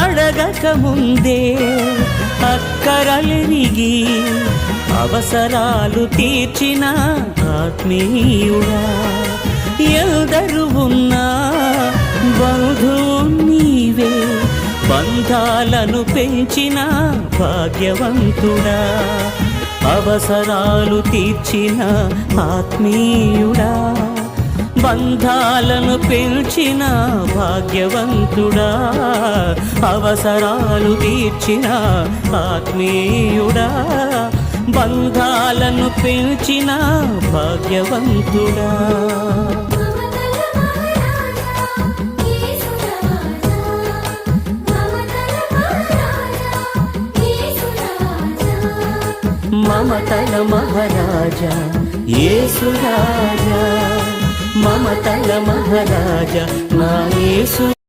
అడగక ముందే అక్కరలిరిగి అవసరాలు తీర్చిన ఆత్మీయుడా, ఎల్దరు ఉన్నా బంధువు నీవే, బంధాలను పెంచిన భాగ్యవంతుడా, అవసరాలు తీర్చిన ఆత్మీయుడా, బంధాలను పెంచిన భాగ్యవంతుడా, అవసరాలు తీర్చిన ఆత్మీయుడా, బంధాలను పెంచిన భాగ్యవంతుడా. మమతల మహారాజా యేసు రాజా, మమతల మహారాజా నా యేసు.